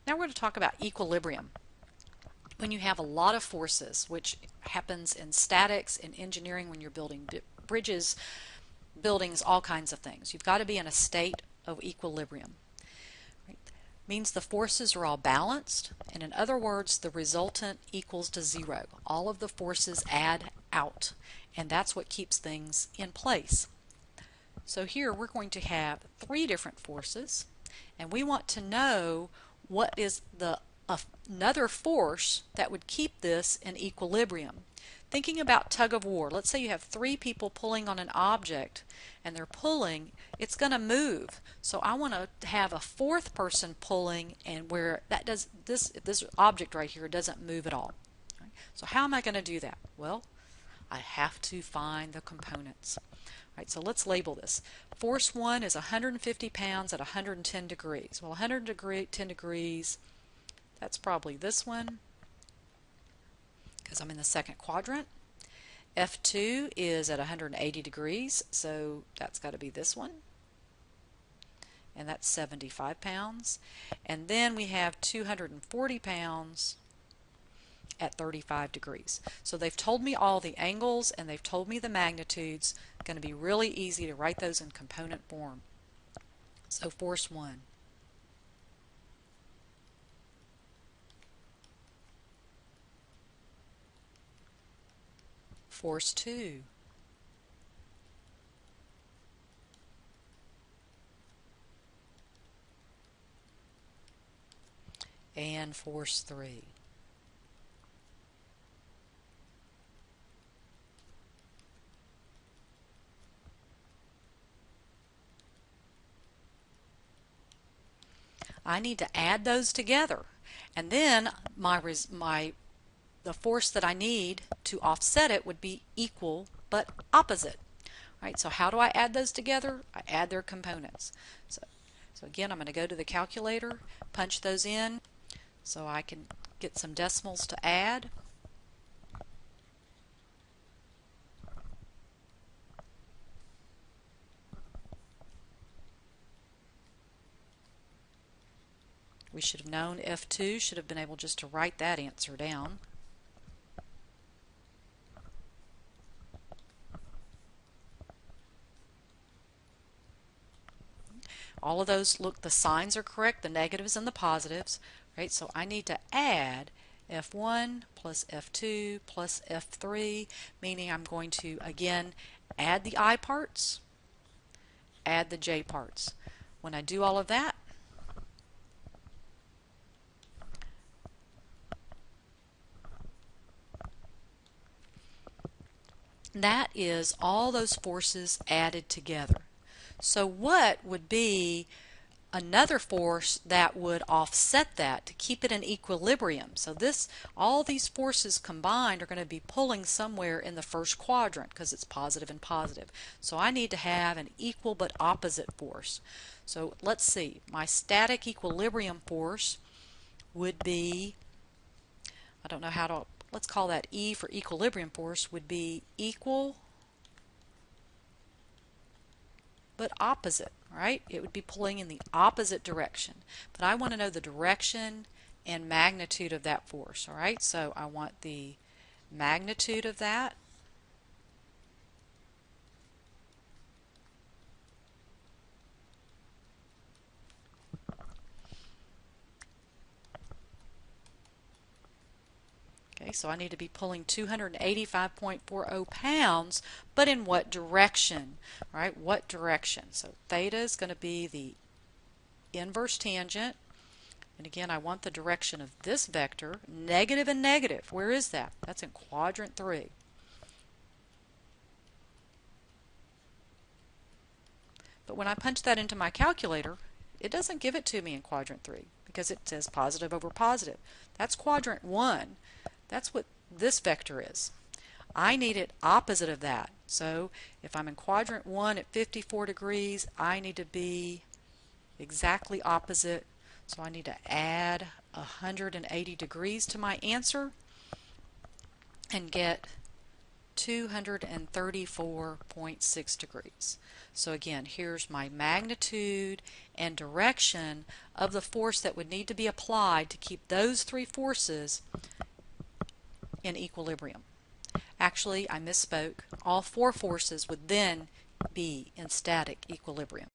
Now we're going to talk about equilibrium. When you have a lot of forces, which happens in statics, in engineering, when you're building bridges, buildings, all kinds of things, you've got to be in a state of equilibrium. Right? Means the forces are all balanced, and in other words, the resultant equals to zero. All of the forces add out, and that's what keeps things in place. So here we're going to have three different forces, and we want to know what is another force that would keep this in equilibrium. Thinking about tug of war, let's say you have three people pulling on an object and they're pulling, it's going to move. So I want to have a fourth person pulling, and where that does this object right here doesn't move at all. Right? So how am I going to do that? Well, I have to find the components. Right, so let's label this. Force 1 is 150 pounds at 110 degrees. Well, 110 degrees, that's probably this one, because I'm in the second quadrant. F2 is at 180 degrees, so that's got to be this one. And that's 75 pounds. And then we have 240 pounds at 35 degrees. So they've told me all the angles and they've told me the magnitudes. It's going to be really easy to write those in component form. So force 1. Force 2. And force 3. I need to add those together, and then the force that I need to offset it would be equal but opposite. Right, so how do I add those together? I add their components. So again, I'm going to go to the calculator, punch those in so I can get some decimals to add. We should have known F2, should have been able just to write that answer down. All of those, look, the signs are correct, the negatives and the positives, right? So I need to add F1 plus F2 plus F3, meaning I'm going to, again, add the I parts, add the J parts. When I do all of that, that is all those forces added together. So what would be another force that would offset that to keep it in equilibrium? So all these forces combined are going to be pulling somewhere in the first quadrant because it's positive and positive. So I need to have an equal but opposite force. So let's see, my static equilibrium force would be, I don't know how to, let's call that E for equilibrium force, would be equal but opposite, right? It would be pulling in the opposite direction. But I want to know the direction and magnitude of that force, all right? So I want the magnitude of that. Okay, so I need to be pulling 285.40 pounds, but in what direction? Right? What direction? So theta is going to be the inverse tangent. And again, I want the direction of this vector, negative and negative. Where is that? That's in quadrant 3. But when I punch that into my calculator, it doesn't give it to me in quadrant 3 because it says positive over positive. That's quadrant 1. That's what this vector is. I need it opposite of that. So if I'm in quadrant 1 at 54 degrees, I need to be exactly opposite. So I need to add 180 degrees to my answer and get 234.6 degrees. So again, here's my magnitude and direction of the force that would need to be applied to keep those three forces in equilibrium. Actually, I misspoke. All four forces would then be in static equilibrium.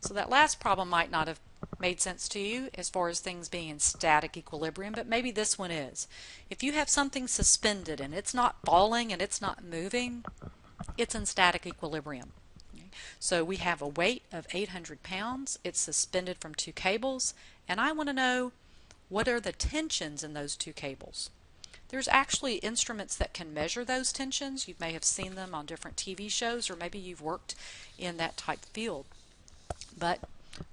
So that last problem might not have made sense to you as far as things being in static equilibrium, but maybe this one is. If you have something suspended and it's not falling and it's not moving, it's in static equilibrium. So we have a weight of 800 pounds, it's suspended from two cables, and I want to know what are the tensions in those two cables. There's actually instruments that can measure those tensions. You may have seen them on different TV shows, or maybe you've worked in that type field. But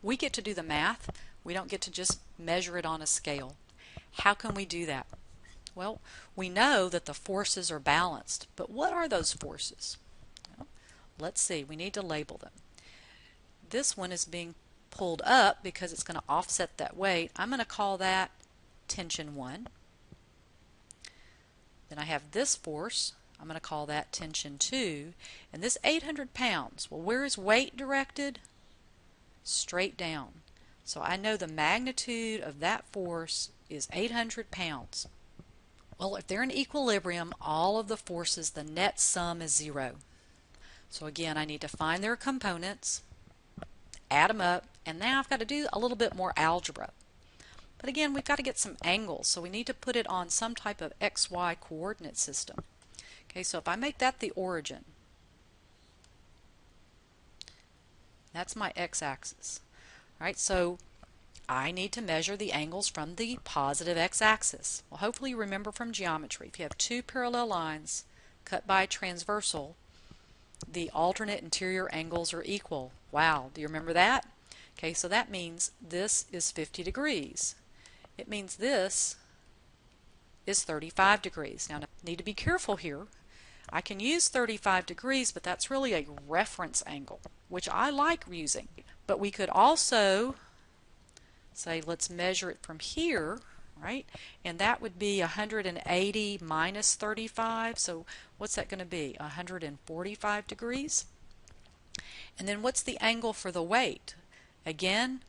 we get to do the math. We don't get to just measure it on a scale. How can we do that? Well, we know that the forces are balanced, but what are those forces? Well, let's see. We need to label them. This one is being pulled up because it's going to offset that weight. I'm going to call that tension 1. Then I have this force. I'm going to call that tension 2. And this 800 pounds, well, where is weight directed? Straight down. So I know the magnitude of that force is 800 pounds. Well, if they're in equilibrium, all of the forces, the net sum is 0. So again, I need to find their components, add them up, and now I've got to do a little bit more algebra. But again, we've got to get some angles, so we need to put it on some type of XY coordinate system. Okay, so if I make that the origin, that's my x-axis. Alright, so I need to measure the angles from the positive x-axis. Well, hopefully you remember from geometry, if you have two parallel lines cut by a transversal, the alternate interior angles are equal. Wow, do you remember that? Okay, so that means this is 50 degrees. It means this is 35 degrees. Now, I need to be careful here. I can use 35 degrees, but that's really a reference angle, which I like using. But we could also say, let's measure it from here, right? And that would be 180 minus 35. So what's that going to be? 145 degrees. And then what's the angle for the weight? Again,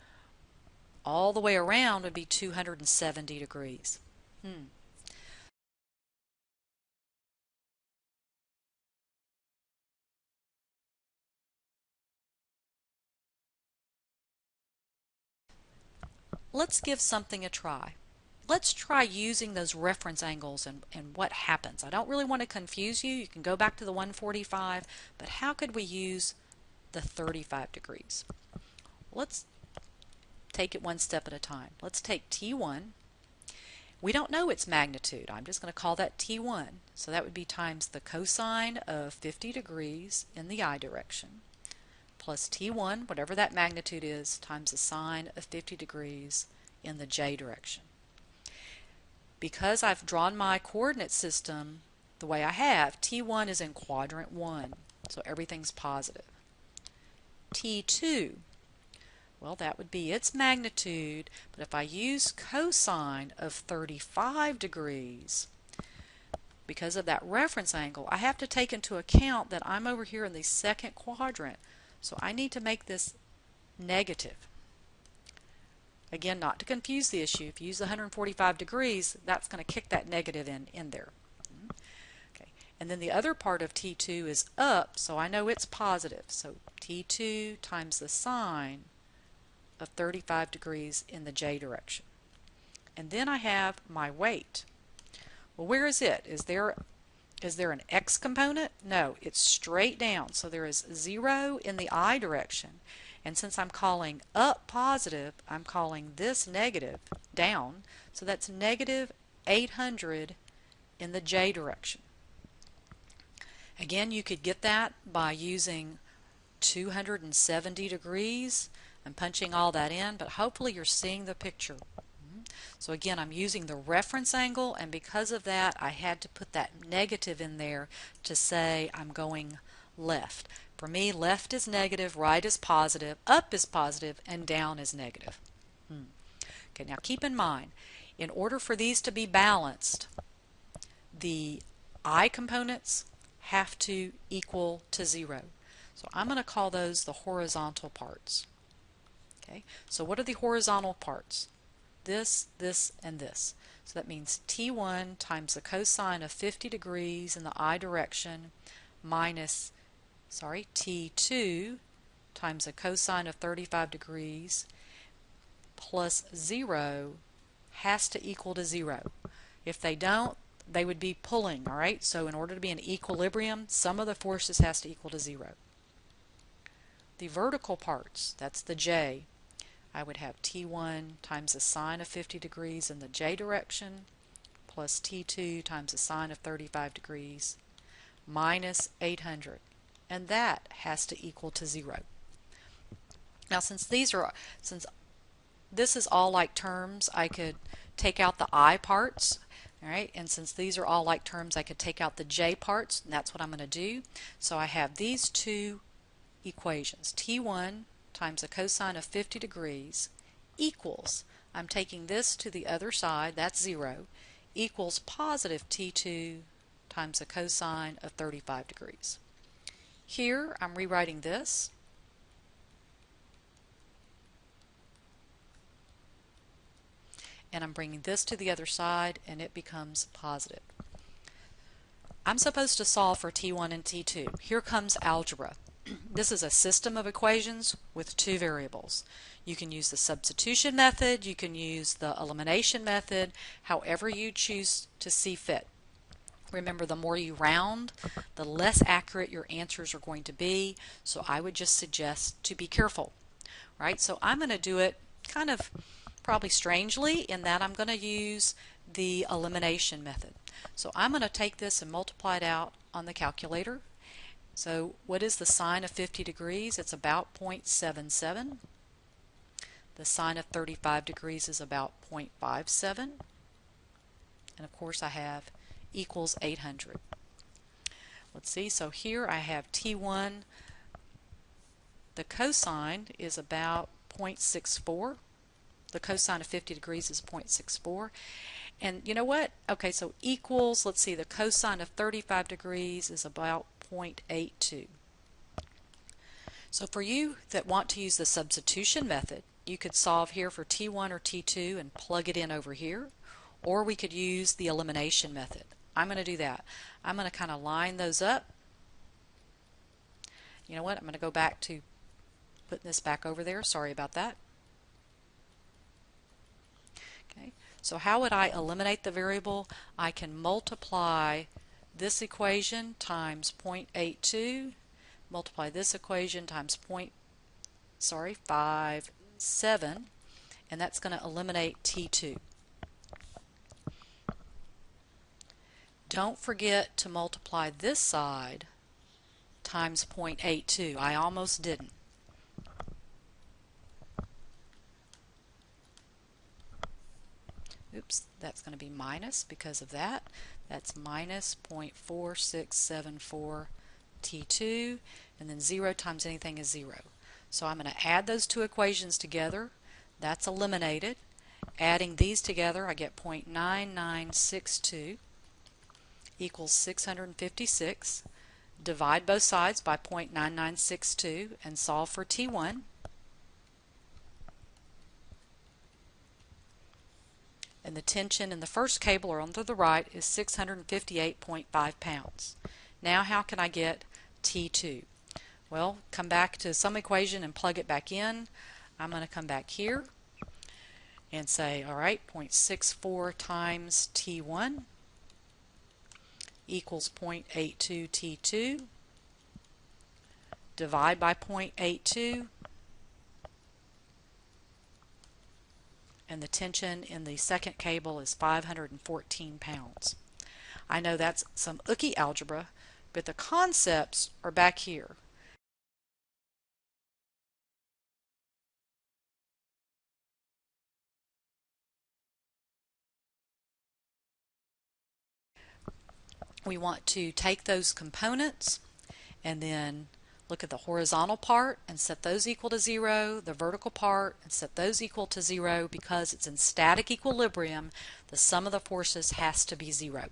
all the way around would be 270 degrees. Let's give something a try. Let's try using those reference angles and what happens. I don't really want to confuse you. You can go back to the 145, but how could we use the 35 degrees? Let's take it one step at a time. Let's take T1. We don't know its magnitude. I'm just going to call that T1. So that would be times the cosine of 50 degrees in the I direction, plus T1, whatever that magnitude is, times the sine of 50 degrees in the J direction. Because I've drawn my coordinate system the way I have, T1 is in quadrant 1, so everything's positive. T2, well, that would be its magnitude, but if I use cosine of 35 degrees, because of that reference angle, I have to take into account that I'm over here in the second quadrant, so I need to make this negative. Again, not to confuse the issue, if you use the 145 degrees, that's going to kick that negative in there. Okay. And then the other part of T2 is up, so I know it's positive. So T2 times the sine of 35 degrees in the J direction. And then I have my weight. Well, where is it? Is there an X component? No, it's straight down. So there is 0 in the I direction. And since I'm calling up positive, I'm calling this negative down. So that's negative 800 in the J direction. Again, you could get that by using 270 degrees and punching all that in, but hopefully you're seeing the picture. So again, I'm using the reference angle, and because of that, I had to put that negative in there to say I'm going left. For me, left is negative, right is positive, up is positive, and down is negative. Okay, now keep in mind, in order for these to be balanced, the I components have to equal to 0. So I'm going to call those the horizontal parts. Okay, so what are the horizontal parts? This, and this. So that means T1 times the cosine of 50 degrees in the I direction minus, T2 times the cosine of 35 degrees plus 0 has to equal to 0. If they don't, they would be pulling, all right? So in order to be in equilibrium, some of the forces has to equal to 0. The vertical parts, that's the J, I would have T1 times the sine of 50 degrees in the J direction plus T2 times the sine of 35 degrees minus 800. And that has to equal to 0. Now since this is all like terms, I could take out the I parts, all right? And since these are all like terms, I could take out the J parts, and that's what I'm going to do. So I have these two equations, T1 times the cosine of 50 degrees equals, I'm taking this to the other side, that's 0, equals positive T2 times the cosine of 35 degrees. Here I'm rewriting this. And I'm bringing this to the other side, and it becomes positive. I'm supposed to solve for T1 and T2. Here comes algebra. This is a system of equations with two variables. You can use the substitution method, you can use the elimination method, however you choose to see fit. Remember, the more you round, the less accurate your answers are going to be, so I would just suggest to be careful. Right? So I'm going to do it kind of probably strangely in that I'm going to use the elimination method. So I'm going to take this and multiply it out on the calculator. So what is the sine of 50 degrees? It's about 0.77. The sine of 35 degrees is about 0.57. And of course I have equals 800. Let's see, so here I have T1. The cosine is about 0.64. The cosine of 50 degrees is 0.64. And you know what? Okay, so equals, let's see, the cosine of 35 degrees is about 0.82. So for you that want to use the substitution method, you could solve here for T1 or T2 and plug it in over here, or we could use the elimination method. I'm going to do that. I'm going to kind of line those up. You know what? I'm going to go back to putting this back over there. Sorry about that. Okay. So how would I eliminate the variable? I can multiply this equation times 0.82, multiply this equation times 0.57, and that's going to eliminate T2. Don't forget to multiply this side times 0.82. I almost didn't. Oops, that's going to be minus because of that. That's minus 0.4674 T2, and then 0 times anything is 0. So I'm going to add those two equations together. That's eliminated. Adding these together, I get 0.9962 equals 656. Divide both sides by 0.9962 and solve for T1. And the tension in the first cable, or on to the right, is 658.5 pounds. Now how can I get T2? Well, come back to some equation and plug it back in. I'm going to come back here and say, all right, 0.64 times T1 equals 0.82 T2. Divide by 0.82. And the tension in the second cable is 514 pounds. I know that's some ooky algebra, but the concepts are back here. We want to take those components and then Look at the horizontal part and set those equal to 0, the vertical part and set those equal to 0, because it's in static equilibrium, the sum of the forces has to be 0.